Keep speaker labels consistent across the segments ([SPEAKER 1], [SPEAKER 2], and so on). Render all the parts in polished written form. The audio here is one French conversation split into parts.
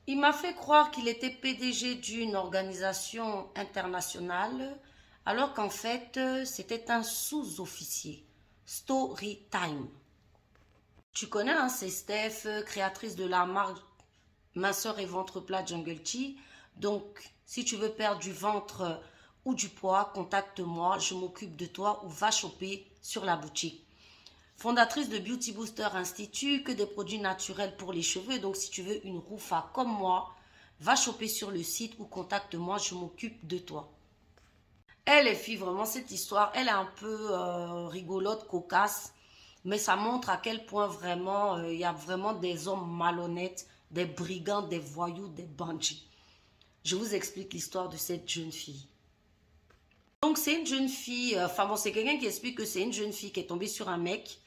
[SPEAKER 1] Il m'a fait croire qu'il était PDG d'une organisation internationale, alors qu'en fait, c'était un sous-officier. Story time. Tu connais, hein, c'est Steph, créatrice de la marque Minceur et ventre plat Jungle Tea. Donc, si tu veux perdre du ventre ou du poids, contacte-moi, je m'occupe de toi ou va choper sur la boutique. Fondatrice de Beauty Booster Institute, que des produits naturels pour les cheveux. Donc, si tu veux une roufa comme moi, va choper sur le site ou contacte-moi, je m'occupe de toi. Elle, les filles, vraiment, cette histoire, elle est un peu rigolote, cocasse, mais ça montre à quel point vraiment, il y a vraiment des hommes malhonnêtes, des brigands, des voyous, des bandits. Je vous explique l'histoire de cette jeune fille. Donc, c'est une jeune fille, enfin bon, c'est quelqu'un qui explique que c'est une jeune fille qui est tombée sur un mec,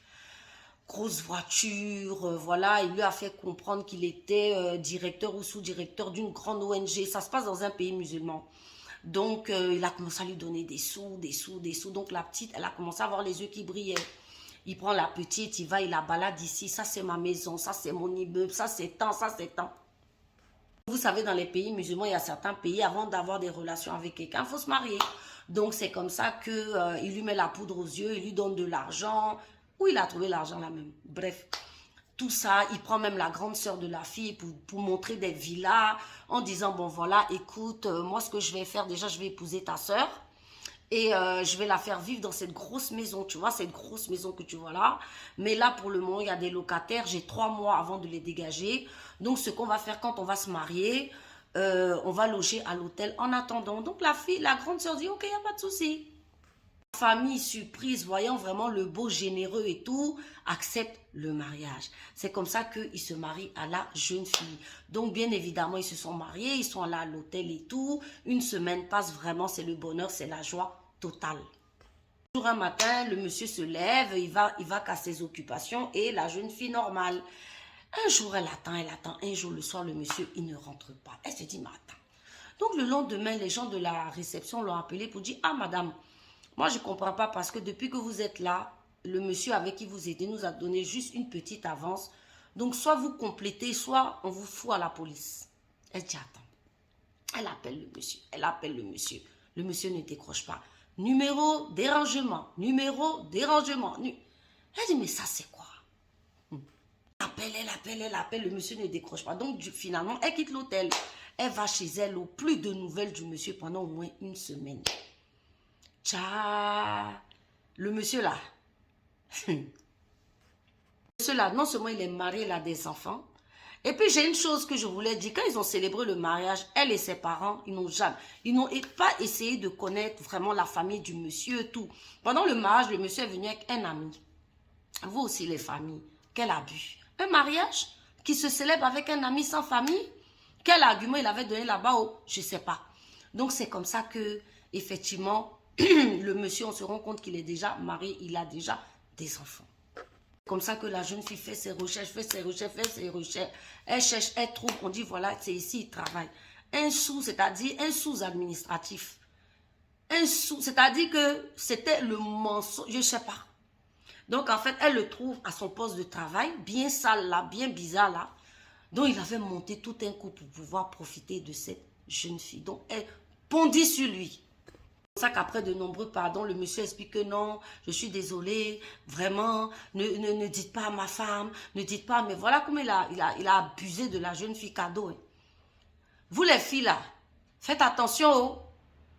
[SPEAKER 1] grosse voiture, voilà, il lui a fait comprendre qu'il était directeur ou sous-directeur d'une grande ONG. Ça se passe dans un pays musulman. Donc, il a commencé à lui donner des sous, des sous, des sous. Donc, la petite, elle a commencé à avoir les yeux qui brillaient. Il prend la petite, il va, il la balade ici. Ça, c'est ma maison, ça, c'est mon immeuble, ça, c'est tant, ça, c'est tant. Vous savez, dans les pays musulmans, il y a certains pays, avant d'avoir des relations avec quelqu'un, il faut se marier. Donc, c'est comme ça qu'il lui met la poudre aux yeux, il lui donne de l'argent. Où il a trouvé l'argent là même? Bref, tout ça, il prend même la grande sœur de la fille pour montrer des villas en disant, bon voilà, écoute, moi ce que je vais faire, déjà je vais épouser ta sœur et je vais la faire vivre dans cette grosse maison, tu vois, cette grosse maison que tu vois là. Mais là, pour le moment, il y a des locataires, j'ai 3 mois avant de les dégager. Donc, ce qu'on va faire quand on va se marier, on va loger à l'hôtel en attendant. Donc, la fille, la grande sœur dit, ok, il n'y a pas de souci. Famille surprise, voyant vraiment le beau, généreux et tout, accepte le mariage. C'est comme ça qu'ils se marient à la jeune fille. Donc, bien évidemment, ils se sont mariés, ils sont là à l'hôtel et tout. Une semaine passe, vraiment, c'est le bonheur, c'est la joie totale. Un jour, un matin, le monsieur se lève, il va qu'à ses occupations et la jeune fille normale. Un jour, elle attend. Un jour, le soir, le monsieur, il ne rentre pas. Elle se dit, mais attends. Donc, le lendemain, les gens de la réception l'ont appelé pour dire, ah, madame, moi, je ne comprends pas parce que depuis que vous êtes là, le monsieur avec qui vous aidez nous a donné juste une petite avance. Donc, soit vous complétez, soit on vous fout à la police. Elle dit, attends. Elle appelle le monsieur. Elle appelle le monsieur. Le monsieur ne décroche pas. Numéro dérangement. Numéro dérangement. Elle dit, mais ça, c'est quoi? Elle appelle. Le monsieur ne décroche pas. Donc, finalement, elle quitte l'hôtel. Elle va chez elle. Au plus de nouvelles du monsieur pendant au moins une semaine. Tcha, le monsieur là, non seulement il est marié, il a des enfants. Et puis j'ai une chose que je voulais dire, quand ils ont célébré le mariage, elle et ses parents, ils n'ont pas essayé de connaître vraiment la famille du monsieur et tout. Pendant le mariage, le monsieur est venu avec un ami. Vous aussi les familles, quel abus. Un mariage qui se célèbre avec un ami sans famille, quel argument il avait donné là-bas, je ne sais pas. Donc c'est comme ça que, effectivement, le monsieur, on se rend compte qu'il est déjà marié, il a déjà des enfants. Comme ça que la jeune fille fait ses recherches. Elle cherche, elle trouve, on dit voilà, c'est ici, il travaille. Un sous, c'est-à-dire un sous-administratif. Un sous, c'est-à-dire que c'était le mensonge, je ne sais pas. Donc en fait, elle le trouve à son poste de travail, bien sale là, bien bizarre là. Donc il avait monté tout un coup pour pouvoir profiter de cette jeune fille. Donc elle bondit sur lui. C'est pour ça qu'après de nombreux pardons, le monsieur explique que non, je suis désolé, vraiment, ne dites pas à ma femme, ne dites pas, mais voilà comment il a abusé de la jeune fille cadeau. Hein. Vous les filles là, faites attention. Oh.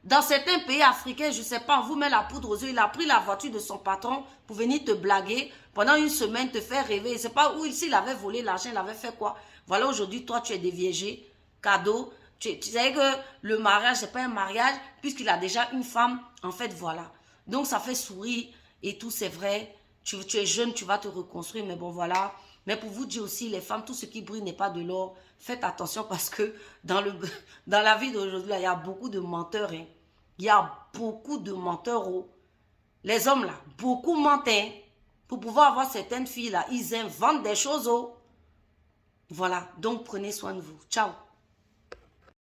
[SPEAKER 1] Dans certains pays africains, je ne sais pas, on vous met la poudre aux yeux, il a pris la voiture de son patron pour venir te blaguer, pendant une semaine te faire rêver, je ne sais pas où, s'il avait volé l'argent, il avait fait quoi. Voilà, aujourd'hui, toi, tu es déviégé, cadeau. Tu sais que le mariage, ce n'est pas un mariage, puisqu'il a déjà une femme. En fait, voilà. Donc, ça fait sourire et tout, c'est vrai. Tu es jeune, tu vas te reconstruire, mais bon, voilà. Mais pour vous dire aussi, les femmes, tout ce qui brille n'est pas de l'or. Faites attention parce que dans la vie d'aujourd'hui, il y a beaucoup de menteurs. Hein. Il y a beaucoup de menteurs. Oh. Les hommes, là, beaucoup mentent. Hein. Pour pouvoir avoir certaines filles, là, ils inventent des choses. Oh. Voilà. Donc, prenez soin de vous. Ciao.